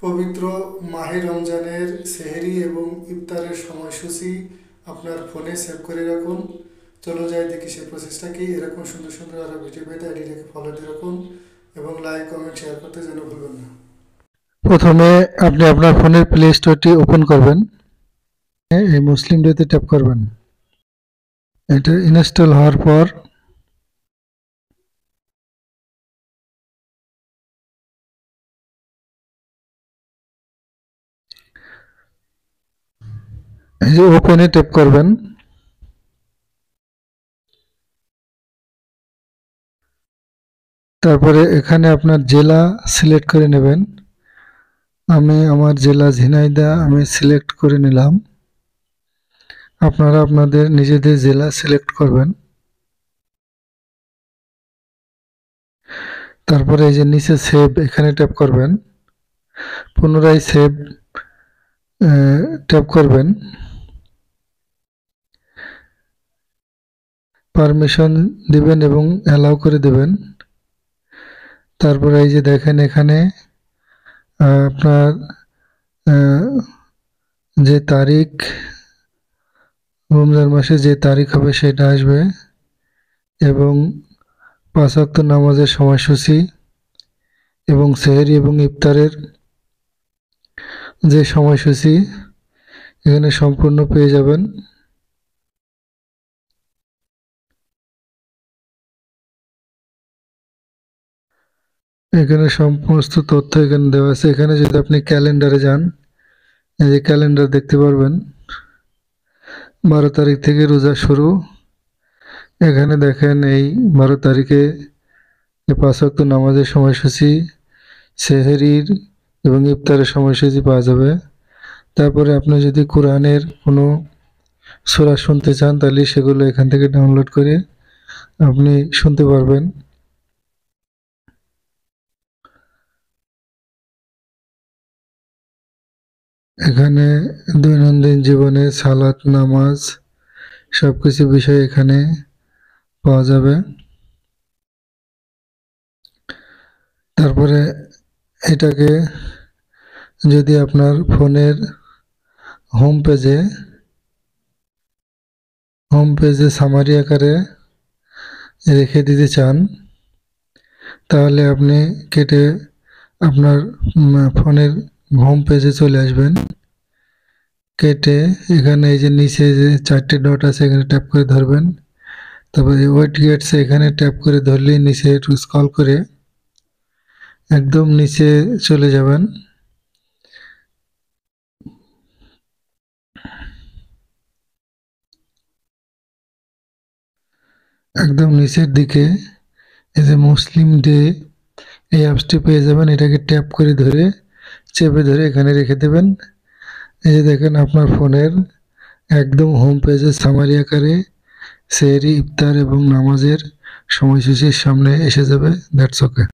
পবিত্র মাহে রমজানের সেহরি এবং ইফতারের সময়সূচি আপনার ফোনে সেভ করে রাখুন। চলো যাই দেখি সেই প্রসেসটা কি। এরকম সুন্দর সুন্দর আরও ভিডিও পেতে আইডিটাকে ফলো দিয়ে রাখুন এবং লাইক কমেন্ট শেয়ার করতে যেন ভুলবেন না। প্রথমে আপনি আপনার ফোনের প্লে স্টোরটি ওপেন করবেন, এই মুসলিম ডেতে ট্যাপ করবেন। এটা ইনস্টল হওয়ার পর এই যে ওপেনে ট্যাপ করবেন। তারপরে এখানে আপনার জেলা সিলেক্ট করে নেবেন। আমি আমার জেলা ঝিনাইদহ আমি সিলেক্ট করে নিলাম। আপনারা আপনাদের নিজেদের জেলা সিলেক্ট করবেন। তারপরে এই যে নিচে সেভ এখানে ট্যাপ করবেন, পুনরায় সেভ ট্যাপ করবেন। পারমিশন দিবেন এবং অ্যালাউ করে দেবেন। তারপরে এই যে দেখেন এখানে আপনার যে তারিখ, রমজান মাসে যে তারিখ হবে সেটা আসবে এবং 5 ওয়াক্ত নামাজের সময়সূচি এবং সেহরি এবং ইফতারের যে সময়সূচি এখানে সম্পূর্ণ পেয়ে যাবেন। এখানে সমস্ত তথ্য এখানে দেওয়া আছে। এখানে যদি আপনি ক্যালেন্ডারে যান, এই যে ক্যালেন্ডার দেখতে পারবেন। 12 তারিখ থেকে রোজা শুরু। এখানে দেখেন এই 12 তারিখে 5 ওয়াক্ত নামাজের সময়সূচি, সেহরির এবং ইফতারের সময়সূচি পাওয়া যাবে। তারপরে আপনি যদি কোরআনের কোনো সূরা শুনতে চান তাহলে সেগুলো এখান থেকে ডাউনলোড করে আপনি শুনতে পারবেন। এখানে দৈনন্দিন জীবনে সালাত, নামাজ সবকিছু বিষয় এখানে পাওয়া যাবে। তারপরে এটাকে যদি আপনার ফোনের হোম পেজে সামারি আকারে রেখে দিতে চান তাহলে আপনি কেটে আপনার ফোনের হোম পেজে চলে আসবেন। কেটে এখানে এই যে নিচে যে 4টে ডট আছে এখানে ট্যাপ করে ধরবেন। তারপরে ওয়েট গেটস এখানে ট্যাপ করে ধরলেই নিচে একটু স্ক্রল করে একদম নিচে চলে যাবেন। একদম নিচের দিকে এই যে মুসলিম ডে এই অ্যাপসটি পেয়ে যাবেন। এটাকে ট্যাপ করে ধরে চেপে ধরে এখানে রেখে দেবেন। এই যে দেখেন আপনার ফোনের একদম হোম পেজে সামারি আকারে সেহরি, ইফতার এবং নামাজের সময়সূচির সামনে এসে যাবে। That's okay.